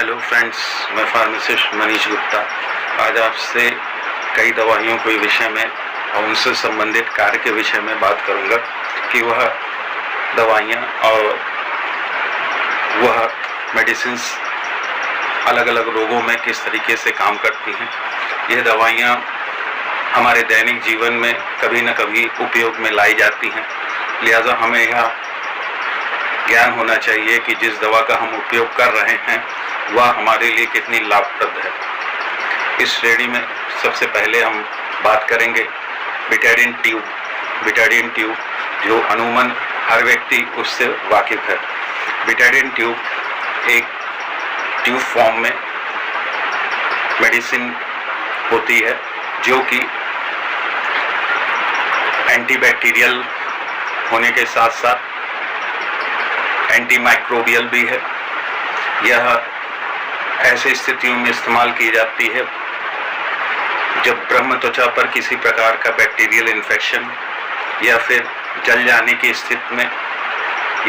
Hello friends, मैं pharmacist Manish Gupta आज आपसे कई दवाइयों के विषय में और उनसे संबंधित कार्य के विषय में बात करूंगा कि वह दवाइयाँ और वह मेडिसिन्स अलग अलग रोगों में किस तरीके से काम करती हैं। यह दवाइयाँ हमारे दैनिक जीवन में कभी न कभी उपयोग में लाई जाती हैं, लिहाजा हमें यह ज्ञान होना चाहिए कि जिस दवा का हम उपयोग कर रहे हैं वह हमारे लिए कितनी लाभप्रद है। इस श्रेणी में सबसे पहले हम बात करेंगे बिटाडीन ट्यूब। बिटाडीन ट्यूब जो अमूमन हर व्यक्ति उससे वाकिफ है। बिटाडीन ट्यूब एक ट्यूब फॉर्म में मेडिसिन होती है जो कि एंटीबैक्टीरियल होने के साथ साथ एंटीमाइक्रोबियल भी है। यह ऐसे स्थितियों में इस्तेमाल की जाती है जब ब्रह्म त्वचा पर किसी प्रकार का बैक्टीरियल इन्फेक्शन या फिर जल जाने की स्थिति में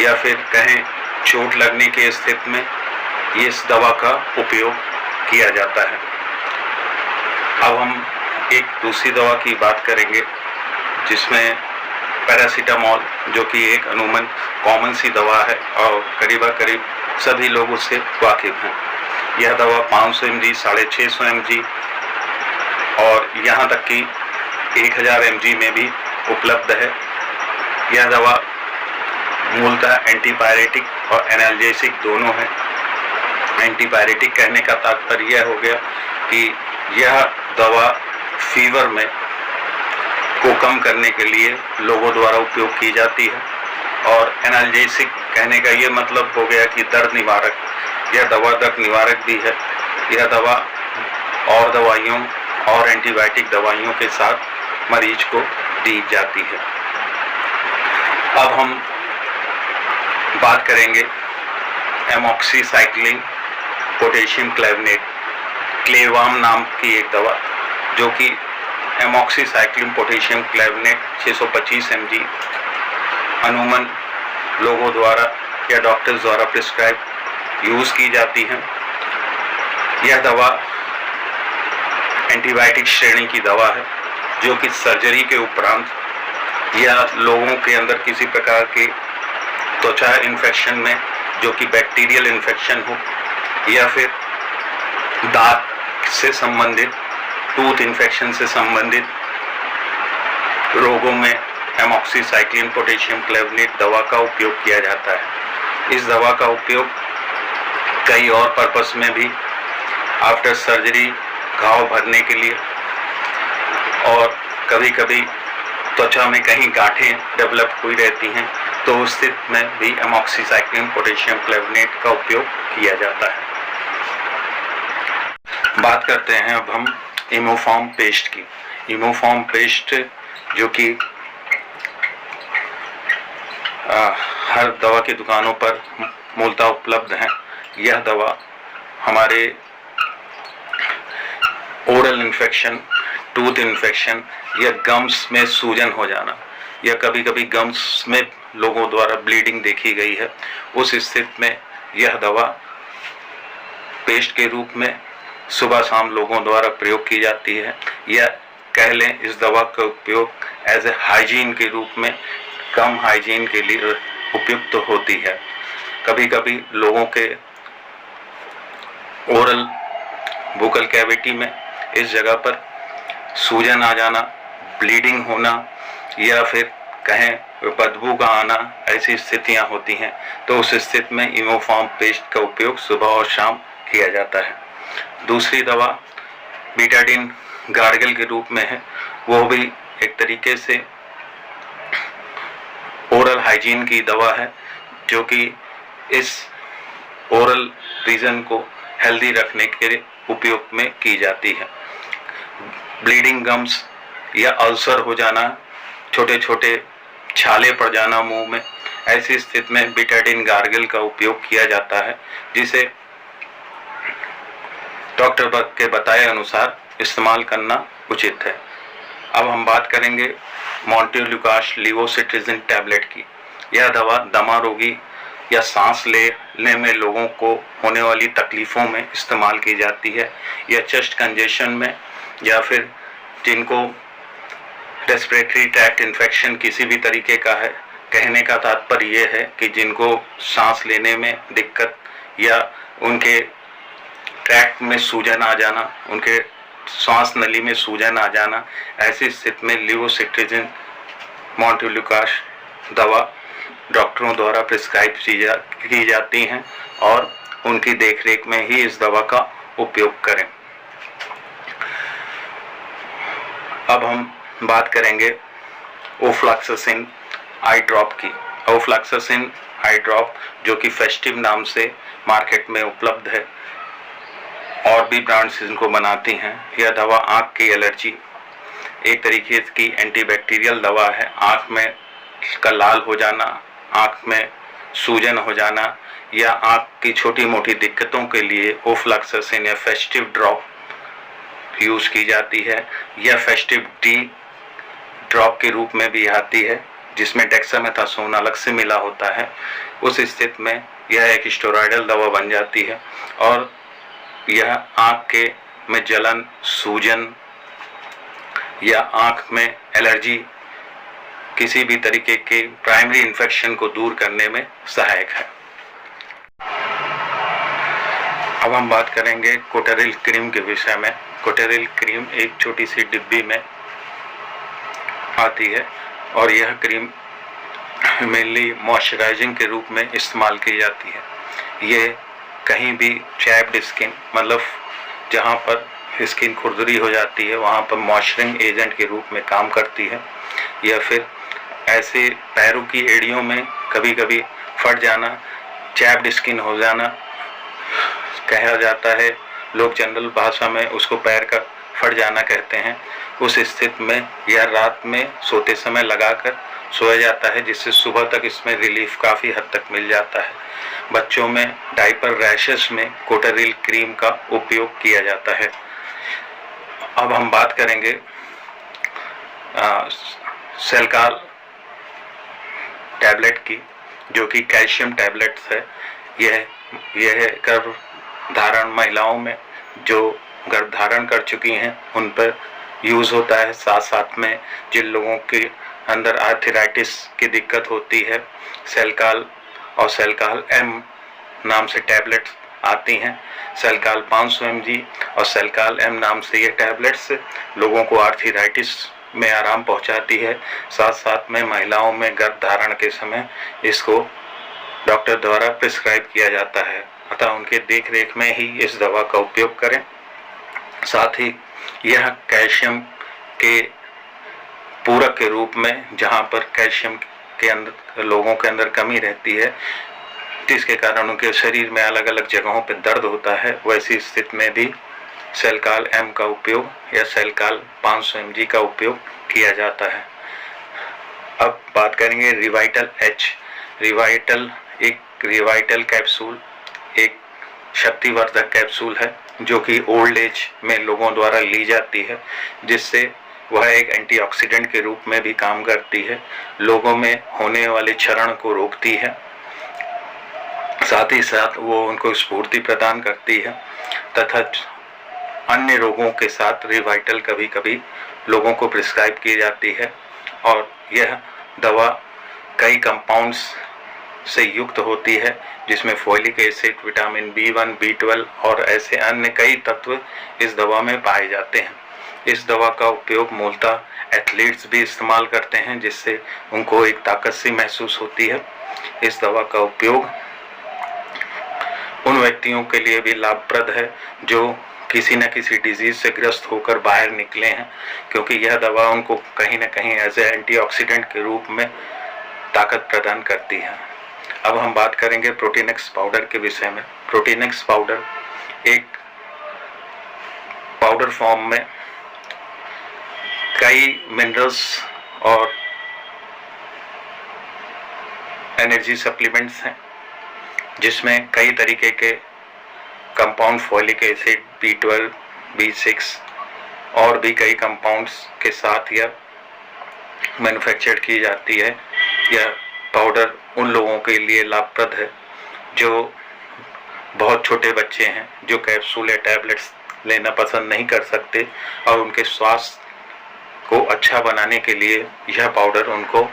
या फिर कहें चोट लगने की स्थिति में इस दवा का उपयोग किया जाता है। अब हम एक दूसरी दवा की बात करेंगे जिसमें पैरासीटामोल, जो कि एक अमूमन कॉमन सी दवा है और करीब सभी लोग उससे वाकिफ हैं। यह दवा 500 mg, 650 mg और यहाँ तक कि 1000 mg में भी उपलब्ध है। यह दवा मूलतः एंटीपायरेटिक और एनाल्जेसिक दोनों है। एंटीपायरेटिक कहने का तात्पर्य यह हो गया कि यह दवा फीवर में को कम करने के लिए लोगों द्वारा उपयोग की जाती है, और एनाल्जेसिक कहने का ये मतलब हो गया कि दर्द निवारक। यह दवा दर्द निवारक भी है। यह दवा और दवाइयों और एंटीबायोटिक दवाइयों के साथ मरीज को दी जाती है। अब हम बात करेंगे एमॉक्सीसाइक्लिन पोटेशियम क्लेवनेट, क्लेवाम नाम की एक दवा जो कि एमॉक्सीसाइक्लिन पोटेशियम क्लेवनेट 625 mg अमूमन लोगों द्वारा या डॉक्टर्स द्वारा प्रिस्क्राइब यूज़ की जाती है। यह दवा एंटीबायोटिक श्रेणी की दवा है जो कि सर्जरी के उपरांत या लोगों के अंदर किसी प्रकार के त्वचा इन्फेक्शन में जो कि बैक्टीरियल इन्फेक्शन हो या फिर दांत से संबंधित टूथ इन्फेक्शन से संबंधित रोगों में एमॉक्सीसाइक्लिन पोटेशियम क्लेवनेट दवा का उपयोग किया जाता है। इस दवा का उपयोग कई और पर्पस में भी आफ्टर सर्जरी घाव भरने के लिए, और कभी कभी त्वचा में कहीं गांठें डेवलप हुई रहती हैं तो उस स्थिति में भी एमॉक्सीसाइक्लिन पोटेशियम क्लेवनेट का उपयोग किया जाता है। बात करते हैं अब हम इमोफॉर्म पेस्ट की। इमोफॉर्म पेस्ट जो कि हर दवा की दुकानों पर मूलतः उपलब्ध है। यह दवा हमारे ओरल इन्फेक्शन, टूथ इन्फेक्शन या गम्स में सूजन हो जाना या कभी कभी गम्स में लोगों द्वारा ब्लीडिंग देखी गई है, उस स्थिति में यह दवा पेस्ट के रूप में सुबह शाम लोगों द्वारा प्रयोग की जाती है, या कह लें इस दवा का उपयोग एज ए हाइजीन के रूप में कम हाइजीन के लिए उपयुक्त होती है। कभी कभी लोगों के ओरल वोकल कैविटी में इस जगह पर सूजन आ जाना, ब्लीडिंग होना या फिर कहें बदबू का आना, ऐसी स्थितियां होती हैं, तो उस स्थिति में इमोफॉर्म पेस्ट का उपयोग सुबह और शाम किया जाता है। दूसरी दवा बीटाडीन गार्गल के रूप में है। वो भी एक तरीके से ओरल हाइजीन की दवा है जो कि इस ओरल रीजन को हेल्दी रखने के उपयोग में की जाती है। ब्लीडिंग गम्स या अल्सर हो जाना, छोटे छोटे छाले पड़ जाना मुंह में, ऐसी स्थिति में बीटाडीन गार्गल का उपयोग किया जाता है, जिसे डॉक्टर के बताए अनुसार इस्तेमाल करना उचित है। अब हम बात करेंगे मोंटेलुकास लीवोसिट्रिजिन टैबलेट की। यह दवा दमा रोगी या सांस लेने में लोगों को होने वाली तकलीफ़ों में इस्तेमाल की जाती है, या चेस्ट कंजेशन में, या फिर जिनको रेस्पिरेटरी ट्रैक्ट इन्फेक्शन किसी भी तरीके का है। कहने का तात्पर्य ये है कि जिनको सांस लेने में दिक्कत या उनके ट्रैक्ट में सूजन आ जाना, उनके सांस नली में सूजन आ जाना, ऐसी स्थिति में लिवोसिट्रिजिन मोंटेलुकास दवा डॉक्टरों द्वारा प्रिस्क्राइब की जाती हैं और उनकी देखरेख में ही इस दवा का उपयोग करें। अब हम बात करेंगे ओफ्लॉक्सासिन आई ड्रॉप की। ओफ्लॉक्सासिन आई ड्रॉप जो कि फेस्टिव नाम से मार्केट में उपलब्ध है, और भी ब्रांड्स इनको बनाती हैं। यह दवा आँख की एलर्जी, एक तरीके की एंटीबैक्टीरियल दवा है। आँख में का लाल हो जाना, आँख में सूजन हो जाना या आँख की छोटी मोटी दिक्कतों के लिए ओफ्लॉक्सासिन या फेस्टिव ड्रॉप यूज़ की जाती है, या फेस्टिव डी ड्रॉप के रूप में भी आती है, जिसमें डेक्सामेथासोन अलग से मिला होता है। उस स्थिति में यह एक स्टेरॉयडल दवा बन जाती है और यह आँख के में जलन, सूजन या आँख में एलर्जी, किसी भी तरीके के प्राइमरी इन्फेक्शन को दूर करने में सहायक है। अब हम बात करेंगे कोटेरिल क्रीम के विषय में। कोटेरिल क्रीम एक छोटी सी डिब्बी में आती है और यह क्रीम मेनली मॉइस्चराइजिंग के रूप में इस्तेमाल की जाती है। ये कहीं भी चैप्ड स्किन, मतलब जहाँ पर स्किन खुरदरी हो जाती है, वहाँ पर मॉइस्चरिंग एजेंट के रूप में काम करती है। या फिर ऐसे पैरों की एड़ियों में कभी कभी फट जाना, चैप्ड स्किन हो जाना कहा जाता है, लोग जनरल भाषा में उसको पैर का फट जाना कहते हैं। उस स्थिति में यह रात में सोते समय लगाकर सोया जाता है, जिससे सुबह तक इसमें रिलीफ काफ़ी हद तक मिल जाता है। बच्चों में डायपर रैशेस में कोटेरिल क्रीम का उपयोग किया जाता है। अब हम बात करेंगे सेल्काल टैबलेट की, जो कि कैल्शियम टैबलेट्स है। यह गर्भधारण महिलाओं में जो गर्भधारण कर चुकी हैं उन पर यूज़ होता है। साथ साथ में जिन लोगों के अंदर आर्थराइटिस की दिक्कत होती है, सेल्काल और सेल्काल एम नाम से टैबलेट्स आती हैं। सेल्काल 500 mg और सेल्काल एम नाम से ये टैबलेट्स लोगों को आर्थराइटिस में आराम पहुंचाती है। साथ साथ में महिलाओं में गर्भधारण के समय इसको डॉक्टर द्वारा प्रिस्क्राइब किया जाता है, अतः उनके देख रेख में ही इस दवा का उपयोग करें। साथ ही यह कैल्शियम के पूरक के रूप में, जहाँ पर कैल्शियम के अंदर लोगों के अंदर कमी रहती है, जिसके कारण उनके शरीर में अलग अलग जगहों पर दर्द होता है, वैसी स्थिति में भी सेल्काल एम का उपयोग या सेल्काल 500 mg का उपयोग किया जाता है। अब बात करेंगे रिवाइटल एच। रिवाइटल कैप्सूल एक शक्तिवर्धक कैप्सूल है जो कि ओल्ड एज में लोगों द्वारा ली जाती है, जिससे वह एक एंटीऑक्सीडेंट के रूप में भी काम करती है, लोगों में होने वाले क्षरण को रोकती है, साथ ही साथ वो उनको स्फूर्ति प्रदान करती है। तथा अन्य रोगों के साथ रिवाइटल कभी कभी लोगों को प्रिस्क्राइब की जाती है और यह दवा कई कंपाउंड्स से युक्त होती है, जिसमें folic acid, vitamin B1, B12 और ऐसे अन्य कई तत्व इस दवा में पाए जाते हैं। इस दवा का उपयोग मूलतः एथलीट्स भी इस्तेमाल करते हैं, जिससे उनको एक ताकत सी महसूस होती है। इस दवा का उपयोग उन व्यक्तियों के लिए भी लाभप्रद है जो किसी न किसी डिजीज से ग्रस्त होकर बाहर निकले हैं, क्योंकि यह दवा उनको कहीं न कहीं एज ए एंटीऑक्सीडेंट के रूप में ताकत प्रदान करती है। अब हम बात करेंगे प्रोटीनेक्स पाउडर के विषय में। प्रोटीनेक्स पाउडर एक पाउडर फॉर्म में कई मिनरल्स और एनर्जी सप्लीमेंट्स हैं, जिसमें कई तरीके के compound, folic acid, B12, B6 और भी कई कंपाउंड्स के साथ यह मैन्युफैक्चर की जाती है या पाउडर उन लोगों के लिए लाभप्रद है जो बहुत छोटे बच्चे हैं, जो कैप्सूल या टैबलेट्स लेना पसंद नहीं कर सकते, और उनके स्वास्थ्य को अच्छा बनाने के लिए यह पाउडर उनको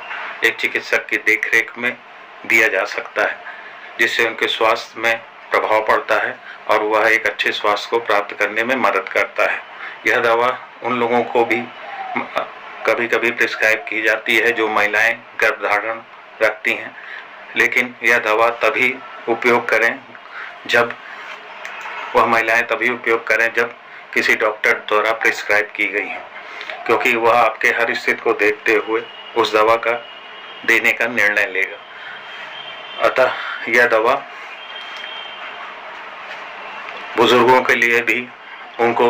एक चिकित्सक की देखरेख में दिया जा सकता है, जिससे उनके स्वास्थ्य में प्रभाव पड़ता है और वह एक अच्छे स्वास्थ्य को प्राप्त करने में मदद करता है। यह दवा उन लोगों को भी कभी कभी प्रिस्क्राइब की जाती है जो महिलाएं गर्भधारण रखती हैं, लेकिन यह दवा तभी उपयोग करें जब जब किसी डॉक्टर द्वारा प्रिस्क्राइब की गई है, क्योंकि वह आपके हर स्थिति को देखते हुए उस दवा का देने का निर्णय लेगा। अतः यह दवा बुजुर्गों के लिए भी, उनको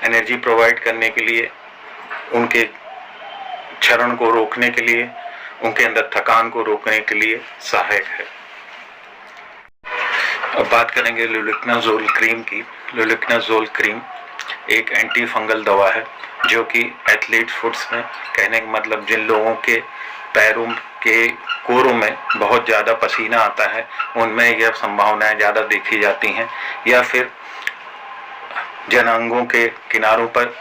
एनर्जी प्रोवाइड करने के लिए, उनके क्षरण को रोकने के लिए, उनके अंदर थकान को रोकने के लिए सहायक है। अब बात करेंगे लुलिकनाजोल क्रीम की। लुलिकनाजोल क्रीम एक एंटी फंगल दवा है जो कि एथलीट फुट्स में, कहने का मतलब जिन लोगों के पैरों के कोरों में बहुत ज़्यादा पसीना आता है, उनमें यह संभावनाएं ज़्यादा देखी जाती हैं, या फिर जनांगों के किनारों पर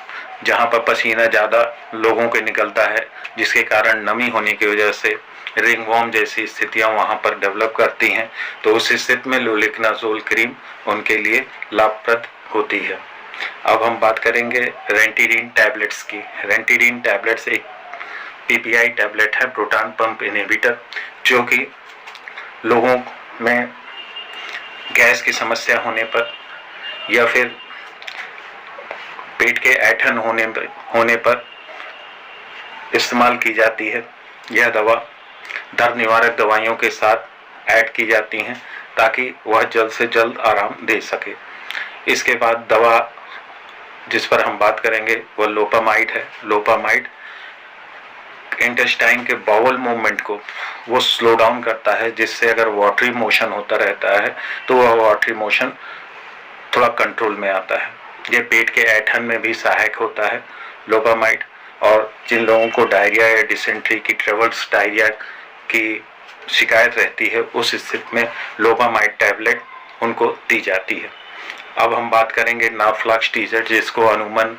जहां पर पसीना ज़्यादा लोगों के निकलता है, जिसके कारण नमी होने की वजह से रिंगवॉर्म जैसी स्थितियां वहां पर डेवलप करती हैं, तो उस स्थिति में लुलिकनाजोल क्रीम उनके लिए लाभप्रद होती है। अब हम बात करेंगे रेंटिडीन टैबलेट्स की। रेंटिडीन टैबलेट्स एक पीपीआई टैबलेट है, प्रोटॉन पंप इनहिबिटर, जो कि लोगों में गैस की समस्या होने पर या फिर पेट के ऐंठन होने पर इस्तेमाल की जाती है। यह दवा दर्द निवारक दवाइयों के साथ ऐड की जाती हैं ताकि वह जल्द से जल्द आराम दे सके। इसके बाद दवा जिस पर हम बात करेंगे वह लोपामाइड है। लोपामाइड इंटेस्टाइन के बाउल मूवमेंट को वो स्लो डाउन करता है, जिससे अगर वाटरी मोशन होता रहता है तो वह वाटरी मोशन थोड़ा कंट्रोल में आता है। ये पेट के ऐंठन में भी सहायक होता है लोपामाइड, और जिन लोगों को डायरिया या डिसेंट्री की, ट्रेवल्स डायरिया की शिकायत रहती है, उस स्थिति में लोपामाइड टैबलेट उनको दी जाती है। अब हम बात करेंगे नाफ्लॉक्सटिजर, जिसको अमूमन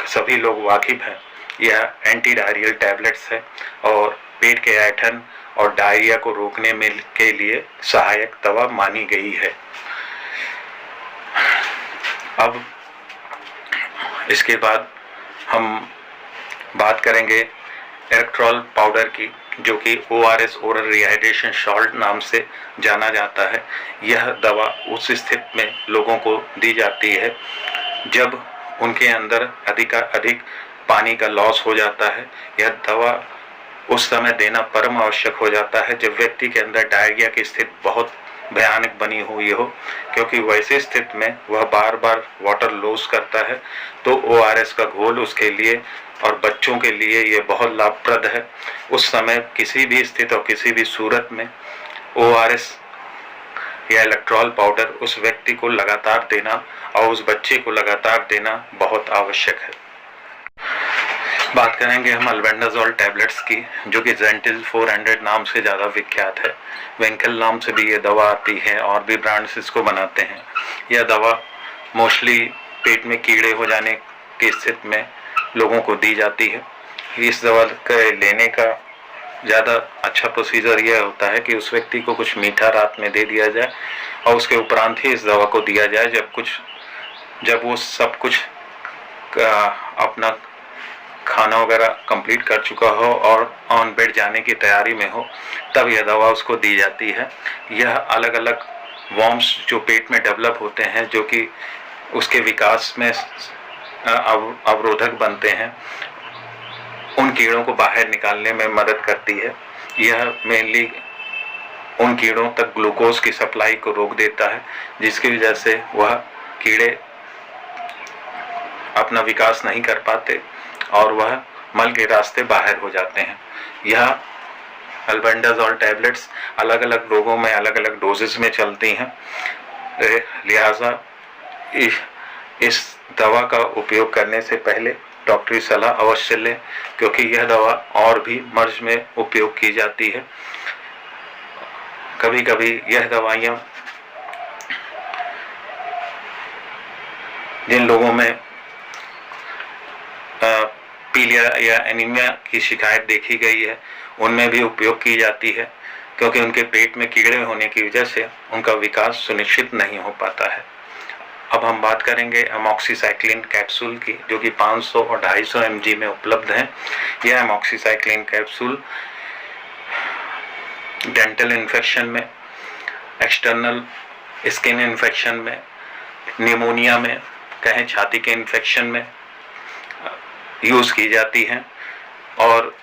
सभी लोग वाकिफ हैं। यह एंटी डायरियल टैबलेट्स है और पेट के ऐंठन और डायरिया को रोकने में के लिए सहायक दवा मानी गई है। अब इसके बाद हम बात करेंगे इलेक्ट्रॉल पाउडर की, जो कि ORS ओरल रिहाइड्रेशन सॉल्ट नाम से जाना जाता है। यह दवा उस स्थिति में लोगों को दी जाती है जब उनके अंदर अधिक पानी का लॉस हो जाता है। यह दवा उस समय देना परम आवश्यक हो जाता है जब व्यक्ति के अंदर डायरिया की स्थिति बहुत भयानक बनी हुई हो, क्योंकि वैसे स्थिति में वह बार बार वाटर लॉस करता है। तो ORS का घोल उसके लिए और बच्चों के लिए ये बहुत लाभप्रद है। उस समय किसी भी स्थिति और किसी भी सूरत में ORS या इलेक्ट्रॉल पाउडर उस व्यक्ति को लगातार देना और उस बच्चे को लगातार देना बहुत आवश्यक है। बात करेंगे हम अल्बेंडाजोल टैबलेट्स की, जो कि जेंटिल 400 नाम से ज़्यादा विख्यात है। वेंकल नाम से भी ये दवा आती है और भी ब्रांड्स इसको बनाते हैं। यह दवा मोस्टली पेट में कीड़े हो जाने की स्थिति में लोगों को दी जाती है। इस दवा के लेने का ज़्यादा अच्छा प्रोसीजर यह होता है कि उस व्यक्ति को कुछ मीठा रात में दे दिया जाए और उसके उपरांत ही इस दवा को दिया जाए जब वो सब कुछ अपना खाना वगैरह कंप्लीट कर चुका हो और ऑन बेड जाने की तैयारी में हो, तब यह दवा उसको दी जाती है। यह अलग अलग वॉर्म्स जो पेट में डेवलप होते हैं, जो कि उसके विकास में अवरोधक बनते हैं, उन कीड़ों को बाहर निकालने में मदद करती है। यह मेनली उन कीड़ों तक ग्लूकोज की सप्लाई को रोक देता है, जिसकी वजह से वह कीड़े अपना विकास नहीं कर पाते और वह मल के रास्ते बाहर हो जाते हैं। यह अल्बेंडाजोल टैबलेट्स अलग अलग रोगों में अलग अलग डोजेस में चलती हैं, लिहाजा इस दवा का उपयोग करने से पहले डॉक्टरी सलाह अवश्य लें, क्योंकि यह दवा और भी मर्ज में उपयोग की जाती है। कभी कभी यह दवाइयाँ जिन लोगों में पीलिया या एनीमिया की शिकायत देखी गई है उनमें भी उपयोग की जाती है, क्योंकि उनके पेट में कीड़े होने की वजह से उनका विकास सुनिश्चित नहीं हो पाता है। अब हम बात करेंगे अमॉक्सीसाइक्लिन कैप्सूल की, जो कि 500 और 250 mg में उपलब्ध है। यह अमॉक्सीसाइक्लिन कैप्सूल डेंटल इन्फेक्शन में, एक्सटर्नल स्किन इन्फेक्शन में, निमोनिया में, कहें छाती के इन्फेक्शन में यूज़ की जाती है। और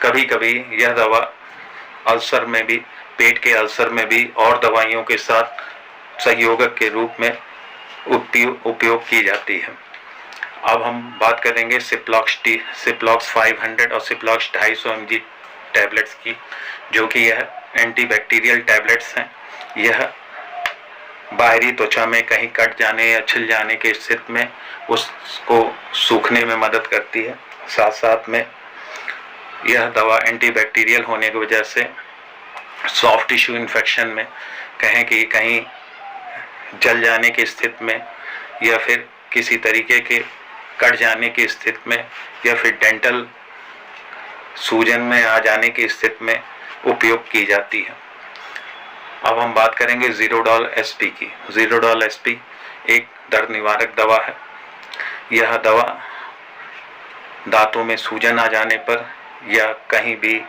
कभी कभी यह दवा अल्सर में भी, पेट के अल्सर में भी और दवाइयों के साथ सहयोगक के रूप में उपयोग की जाती है। अब हम बात करेंगे सिप्लॉक्स 500 और सिप्लॉक्स 250 mg टैबलेट्स की, जो कि यह एंटीबैक्टीरियल टैबलेट्स हैं। यह बाहरी त्वचा में कहीं कट जाने या छिल जाने की स्थिति में उसको सूखने में मदद करती है। साथ साथ में यह दवा एंटीबैक्टीरियल होने की वजह से सॉफ्ट टिश्यू इन्फेक्शन में, कहें कि कहीं जल जाने की स्थिति में या फिर किसी तरीके के कट जाने की स्थिति में या फिर डेंटल सूजन में आ जाने की स्थिति में उपयोग की जाती है। अब हम बात करेंगे ज़ीरोडॉल एसपी की। ज़ीरोडॉल एसपी एक दर्द निवारक दवा है। यह दवा दांतों में सूजन आ जाने पर या कहीं भी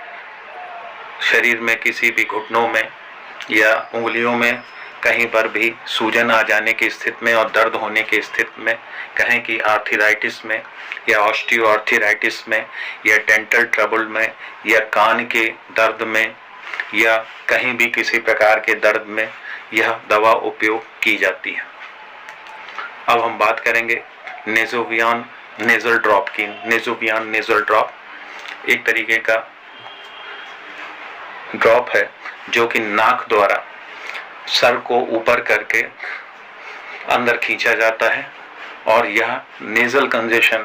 शरीर में किसी भी घुटनों में या उंगलियों में कहीं पर भी सूजन आ जाने की स्थिति में और दर्द होने की स्थिति में, कहें कि आर्थराइटिस में या ऑस्टियोआर्थराइटिस में या डेंटल ट्रबल में या कान के दर्द में या कहीं भी किसी प्रकार के दर्द में यह दवा उपयोग की जाती है। अब हम बात करेंगे नेज़ोवियान नेज़ल ड्रॉप की। नेज़ोवियान नेज़ल ड्रॉप एक तरीके का ड्रॉप है जो कि नाक द्वारा सर को ऊपर करके अंदर खींचा जाता है, और यह नेज़ल कंजेशन,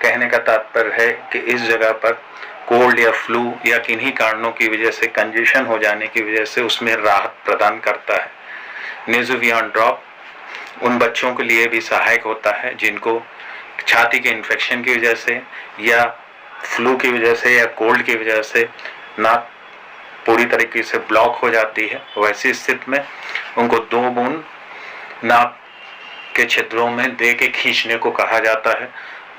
कहने का तात्पर्य है कि इस जगह पर कोल्ड या फ्लू या किन्हीं कारणों की वजह से कंजेशन हो जाने की वजह से उसमें राहत प्रदान करता है। नेज़ोवियान ड्रॉप उन बच्चों के लिए भी सहायक होता है जिनको छाती के इन्फेक्शन की वजह से या फ्लू की वजह से या कोल्ड की वजह से नाक पूरी तरीके से ब्लॉक हो जाती है। वैसी स्थिति में उनको 2 बूंद नाक के छिद्रों में दे के खींचने को कहा जाता है,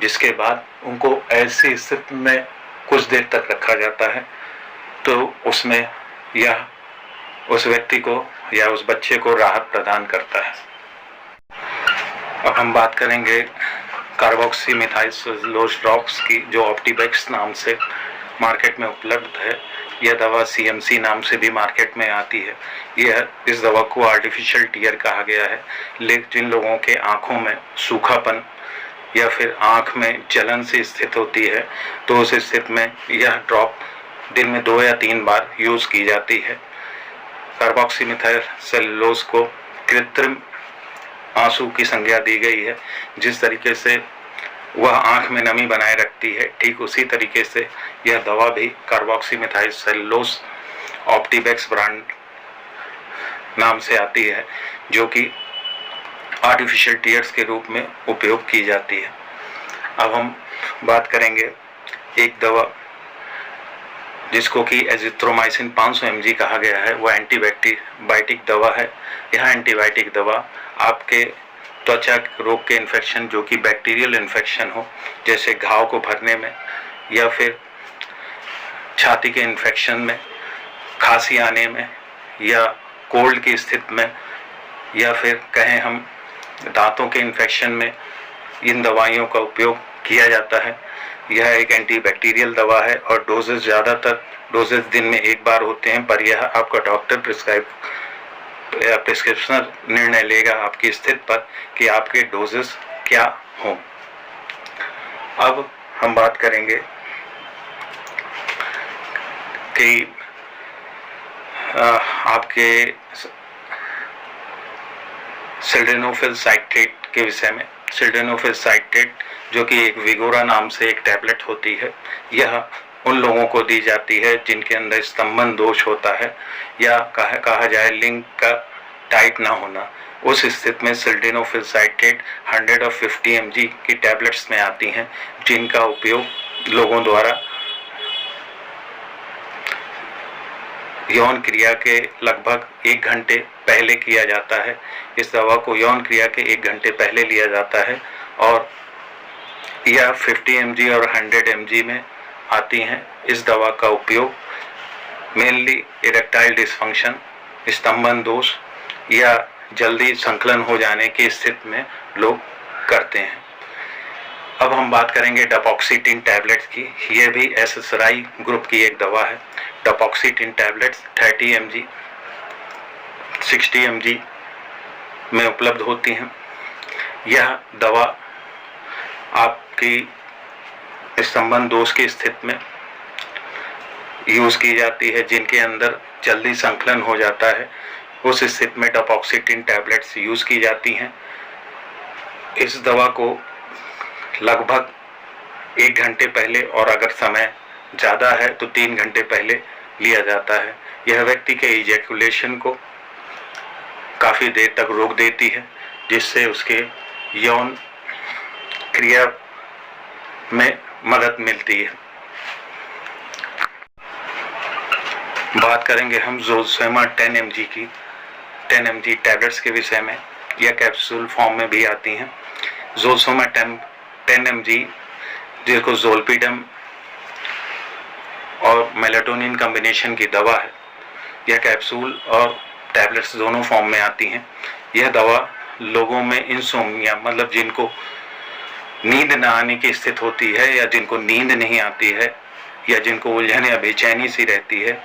जिसके बाद उनको ऐसी स्थिति में कुछ देर तक रखा जाता है तो उसमें यह उस व्यक्ति को या उस बच्चे को राहत प्रदान करता है। अब हम बात करेंगे कार्बोक्सीमेथाइल सेलुलोज ड्रॉप्स की, जो ऑप्टीबेक्स नाम से मार्केट में उपलब्ध है। यह दवा CMC नाम से भी मार्केट में आती है। इस दवा को आर्टिफिशियल टीयर कहा गया है। लेकिन जिन लोगों के आँखों में सूखापन या फिर आँख में जलन सी स्थित होती है तो उस स्थिति में यह ड्रॉप दिन में 2 या 3 बार यूज़ की जाती है। कार्बोक्सीमेथाइल सेलुलोज को कृत्रिम आंसू की संज्ञा दी गई है। जिस तरीके से वह आँख में नमी बनाए रखती है, ठीक उसी तरीके से यह दवा भी कार्बोक्सीमेथाइल सेलुलोज ऑप्टीबेक्स ब्रांड नाम से आती है, जो कि आर्टिफिशियल टीयर्स के रूप में उपयोग की जाती है। अब हम बात करेंगे एक दवा जिसको कि एजिथ्रोमाइसिन 500 mg कहा गया है। वह एंटीबायोटिक दवा है। यह एंटीबायोटिक दवा आपके त्वचा रोग के इन्फेक्शन, जो कि बैक्टीरियल इन्फेक्शन हो, जैसे घाव को भरने में या फिर छाती के इन्फेक्शन में, खांसी आने में या कोल्ड की स्थिति में या फिर कहें हम दांतों के इन्फेक्शन में, इन दवाइयों का उपयोग किया जाता है। यह एक एंटीबैक्टीरियल दवा है और ज़्यादातर डोजेज दिन में 1 बार होते हैं, पर यह आपका डॉक्टर प्रिस्क्रिप्शन निर्णय लेगा आपकी स्थिति पर कि आपके डोजेस क्या हों। अब हम बात करेंगे कि आपके सिल्डेनाफिल साइट्रेट के विषय में। सिल्डेनाफिल साइट्रेट, जो कि एक विगोरा नाम से एक टैबलेट होती है, यह उन लोगों को दी जाती है जिनके अंदर स्तंभन दोष होता है या कहा जाए लिंग का टाइट ना होना। उस स्थिति में सिल्डेनाफिल साइट्रेट 100 और 50 mg की टैबलेट्स में आती हैं, जिनका उपयोग लोगों द्वारा यौन क्रिया के लगभग 1 घंटे पहले किया जाता है। इस दवा को यौन क्रिया के 1 घंटे पहले लिया जाता है और यह 50 mg और 100 mg में आती हैं। इस दवा का उपयोग मेनली इरेक्टाइल डिसफंक्शन, स्तंभन दोष या जल्दी संकलन हो जाने की स्थिति में लोग करते हैं। अब हम बात करेंगे डपॉक्सीटिन टैबलेट्स की। यह भी एसएसआई ग्रुप की एक दवा है। डपॉक्सीटिन टैबलेट्स 30 mg, 60 mg में उपलब्ध होती हैं। यह दवा आपकी स्तंभन दोष की स्थिति में यूज की जाती है, जिनके अंदर जल्दी संकलन हो जाता है। उस स्थिति में डपॉक्सीटिन टैबलेट्स यूज की जाती हैं। इस दवा को लगभग 1 घंटे पहले और अगर समय ज़्यादा है तो 3 घंटे पहले लिया जाता है। यह व्यक्ति के इजैकुलेशन को काफ़ी देर तक रोक देती है, जिससे उसके यौन क्रिया में मदद मिलती है। बात करेंगे हम जोलसोमा 10 mg की। 10 mg टैबलेट्स के विषय में, यह कैप्सूल फॉर्म में भी आती हैं। जोलसोमा 10 mg, जिसको जोलपीडम और मेलाटोनिन कॉम्बिनेशन की दवा है, यह कैप्सूल और टैबलेट्स दोनों फॉर्म में आती हैं। यह दवा लोगों में इंसोम्निया, मतलब जिनको नींद न आने की स्थिति होती है या जिनको नींद नहीं आती है या जिनको उलझन या बेचैनी सी रहती है,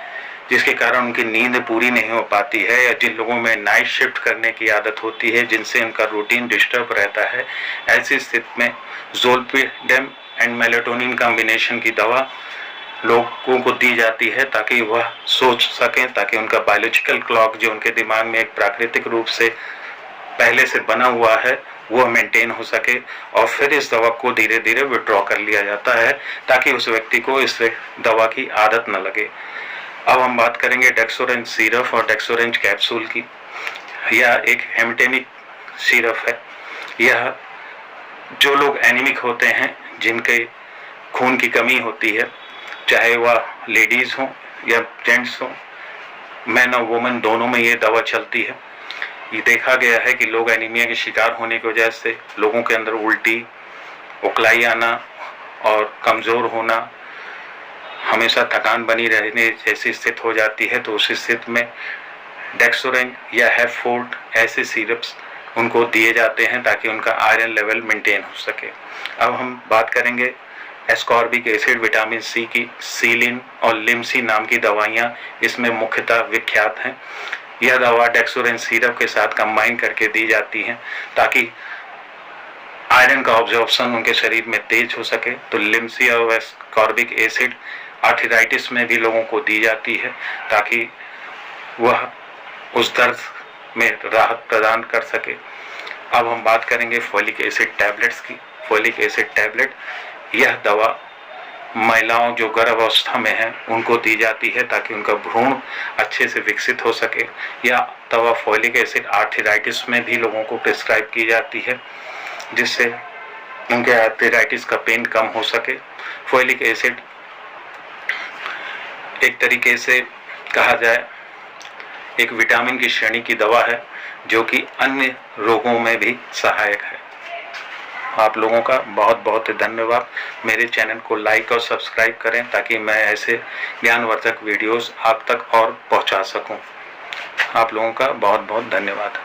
जिसके कारण उनकी नींद पूरी नहीं हो पाती है, या जिन लोगों में नाइट शिफ्ट करने की आदत होती है, जिनसे उनका रूटीन डिस्टर्ब रहता है, ऐसी स्थिति में जोलपीडम एंड मेलाटोनिन कॉम्बिनेशन की दवा लोगों को दी जाती है ताकि वह सोच सकें, ताकि उनका बायोलॉजिकल क्लॉक जो उनके दिमाग में एक प्राकृतिक रूप से पहले से बना हुआ है वो मेंटेन हो सके। और फिर इस दवा को धीरे धीरे विड्रॉ कर लिया जाता है ताकि उस व्यक्ति को इस दवा की आदत न लगे। अब हम बात करेंगे डेक्सोरेंज सिरप और डेक्सोरेंज कैप्सूल की। यह एक हेमेटेनिक सिरप है। यह जो लोग एनीमिक होते हैं, जिनके खून की कमी होती है, चाहे वह लेडीज़ हों या जेंट्स हों, मैन और वुमेन दोनों में ये दवा चलती है। ये देखा गया है कि लोग एनीमिया के शिकार होने की वजह से लोगों के अंदर उल्टी, उकलाई आना और कमज़ोर होना, हमेशा थकान बनी रहने जैसी स्थिति हो जाती है। तो उस स्थिति में डेक्सोरेंज या हेफोर्ट ऐसे सिरप्स उनको दिए जाते हैं ताकि उनका आयरन लेवल मेंटेन हो सके। अब हम बात करेंगे एस्कॉर्बिक एसिड, विटामिन सी की। सीलिन और लिमसी नाम की दवाइयाँ इसमें मुख्यतः विख्यात हैं। यह दवा डेक्सोरेंज सिरप के साथ कंबाइन करके दी जाती हैं ताकि आयरन का ऑब्जॉर्प्शन उनके शरीर में तेज हो सके। तो लिमसी और एस्कॉर्बिक एसिड आर्थराइटिस में भी लोगों को दी जाती है ताकि वह उस दर्द में राहत प्रदान कर सके। अब हम बात करेंगे फोलिक एसिड टैबलेट्स की। फोलिक एसिड टैबलेट, यह दवा महिलाओं जो गर्भावस्था में हैं उनको दी जाती है ताकि उनका भ्रूण अच्छे से विकसित हो सके। यह दवा फोलिक एसिड आर्थराइटिस में भी लोगों को प्रिस्क्राइब की जाती है, जिससे उनके आर्थराइटिस का पेन कम हो सके। फोलिक एसिड एक तरीके से कहा जाए एक विटामिन की श्रेणी की दवा है जो कि अन्य रोगों में भी सहायक है। आप लोगों का बहुत बहुत धन्यवाद। मेरे चैनल को लाइक और सब्सक्राइब करें ताकि मैं ऐसे ज्ञानवर्धक वीडियोस आप तक और पहुंचा सकूं। आप लोगों का बहुत बहुत धन्यवाद।